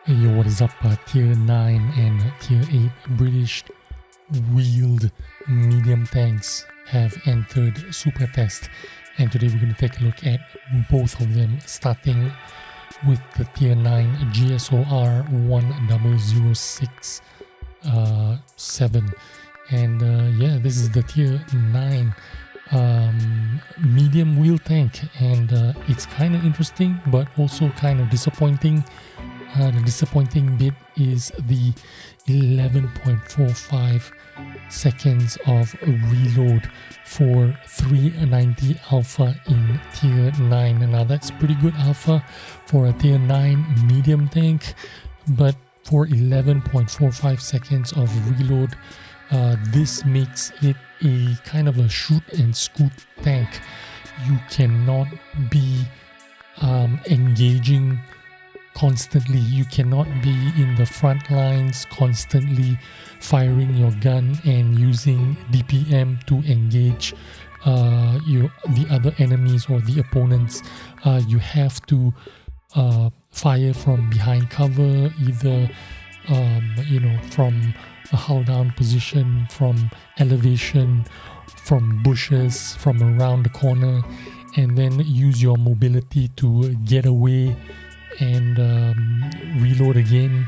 Yo, what is up? Tier 9 and Tier 8 British wheeled medium tanks have entered super test, and today we're going to take a look at both of them, starting with the Tier 9 GSOR 10067. And yeah, this is the Tier 9 medium wheel tank, and it's kind of interesting but also kind of disappointing. The disappointing bit is the 11.45 seconds of reload for 390 alpha in Tier 9. Now that's pretty good alpha for a Tier 9 medium tank, but for 11.45 seconds of reload, this makes it a kind of a shoot and scoot tank. You cannot be engaging constantly. You cannot be in the front lines constantly firing your gun and using DPM to engage the other enemies or the opponents. You have to fire from behind cover, either from a hull down position, from elevation, from bushes, from around the corner, and then use your mobility to get away and reload again.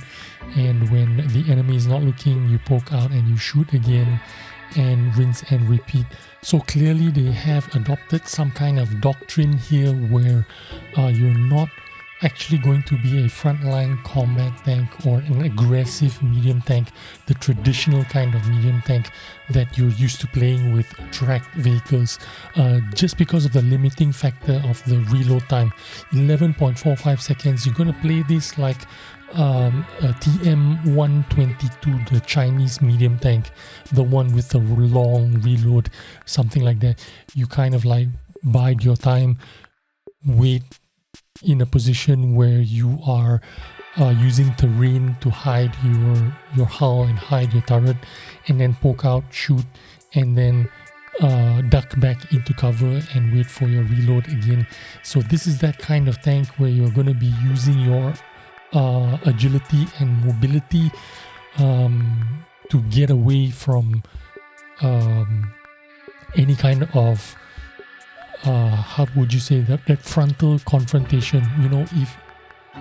And when the enemy is not looking, you poke out and you shoot again, and rinse and repeat. So clearly they have adopted some kind of doctrine here where you're not actually going to be a frontline combat tank or an aggressive medium tank, the traditional kind of medium tank that you're used to playing with tracked vehicles, just because of the limiting factor of the reload time. 11.45 seconds, you're going to play this like a TM122, the Chinese medium tank, the one with the long reload, something like that. You kind of like bide your time, wait in a position where you are using terrain to hide your hull and hide your turret, and then poke out, shoot, and then duck back into cover and wait for your reload again. So this is that kind of tank where you're going to be using your agility and mobility to get away from any kind of how would you say that frontal confrontation. If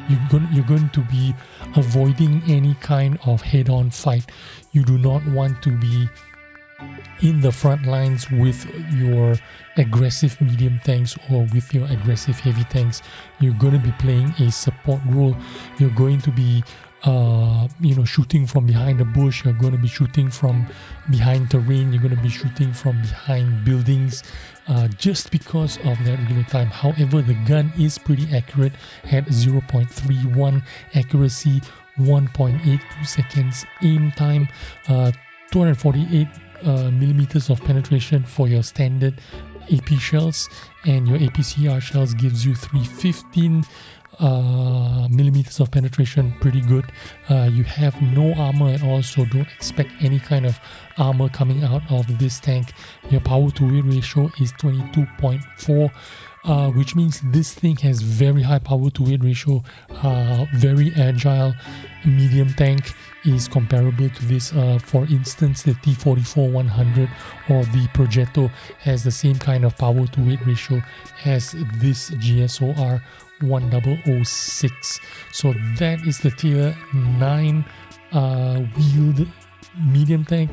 you're going to be avoiding any kind of head-on fight, you do not want to be in the front lines with your aggressive medium tanks or with your aggressive heavy tanks. You're going to be playing a support role. You're going to be shooting from behind a bush. You're going to be shooting from behind terrain. You're going to be shooting from behind buildings, just because of that reload time. However, the gun is pretty accurate at 0.31 accuracy, 1.82 seconds aim time, 248 millimeters of penetration for your standard AP shells, and your APCR shells gives you 315 millimeters of penetration. Pretty good. You have no armor at all, so don't expect any kind of armor coming out of this tank. Your power to weight ratio is 22.4, which means this thing has very high power to weight ratio, very agile. Medium tank is comparable to this. For instance, the T44-100 or the Progetto has the same kind of power to weight ratio as this GSOR 1006. So that is the Tier 9 wheeled medium tank.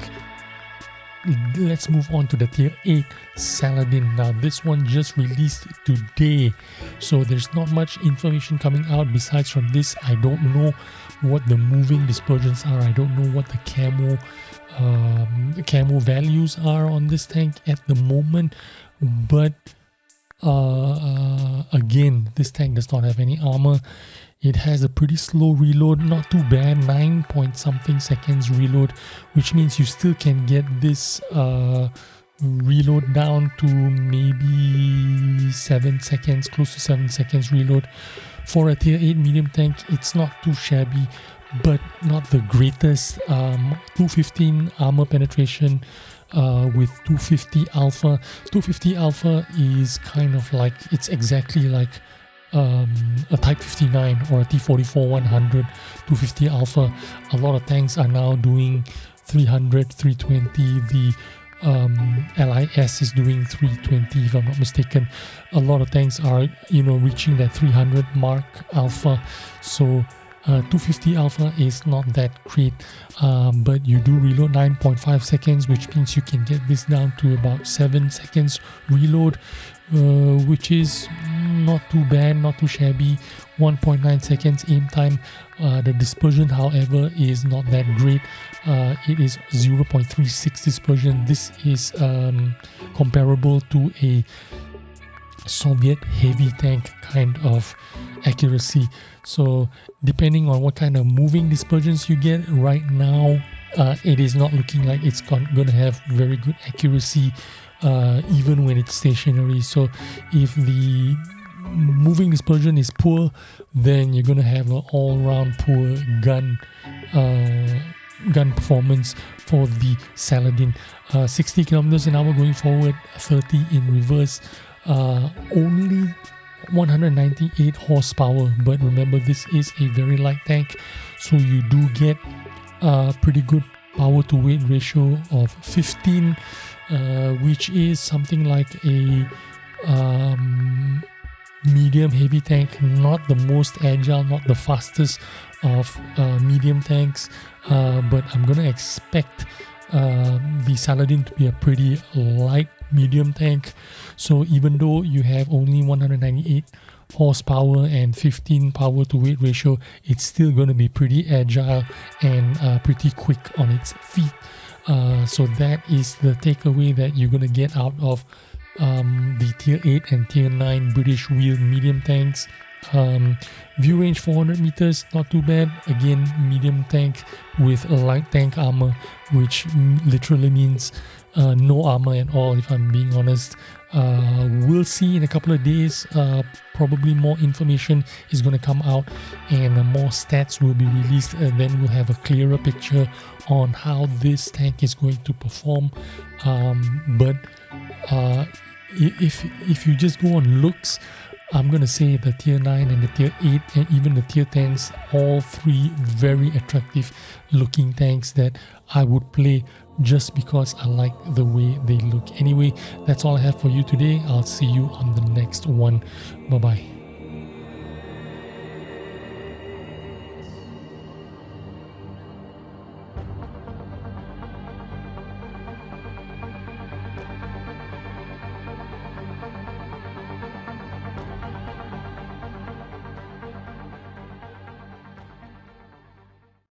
Let's move on to the Tier 8 Saladin. Now this one just released today, so there's not much information coming out besides from this. I don't know what the moving dispersions are. I don't know what the camo values are on this tank at the moment, but again, this tank does not have any armor. It has a pretty slow reload, not too bad, 9 point something seconds reload, which means you still can get this reload down to maybe 7 seconds, close to 7 seconds reload. For a Tier 8 medium tank, it's not too shabby, but not the greatest. 215 armor penetration with 250 alpha. 250 alpha is kind of like, it's exactly like a Type 59 or a T44 100 250 Alpha. A lot of tanks are now doing 300, 320. The LIS is doing 320 if I'm not mistaken. A lot of tanks are reaching that 300 mark Alpha. So 250 Alpha is not that great, but you do reload 9.5 seconds, which means you can get this down to about 7 seconds reload, which is not too bad, not too shabby. 1.9 seconds aim time. The dispersion, however, is not that great. It is 0.36 dispersion. This is comparable to a Soviet heavy tank kind of accuracy. So depending on what kind of moving dispersions you get right now, it is not looking like it's going to have very good accuracy even when it's stationary. So if the moving dispersion is poor, then you're going to have an all-round poor gun performance for the Saladin. 60 kilometers an hour going forward, 30 in reverse. Only 198 horsepower, but remember, this is a very light tank, so you do get a pretty good power to weight ratio of 15, which is something like a medium heavy tank. Not the most agile, not the fastest of medium tanks, but I'm gonna expect the Saladin to be a pretty light medium tank. So even though you have only 198 horsepower and 15 power to weight ratio, it's still going to be pretty agile and pretty quick on its feet. So that is the takeaway that you're going to get out of the Tier 8 and Tier 9 British wheeled medium tanks. View range 400 meters, not too bad. Again, medium tank with light tank armor, which literally means no armor at all, if I'm being honest. We'll see in a couple of days. Probably more information is going to come out and more stats will be released, and then we'll have a clearer picture on how this tank is going to perform. But if you just go on looks, I'm going to say the Tier 9 and the Tier 8 and even the Tier 10s, all three very attractive looking tanks that I would play just because I like the way they look. Anyway, that's all I have for you today. I'll see you on the next one. Bye-bye.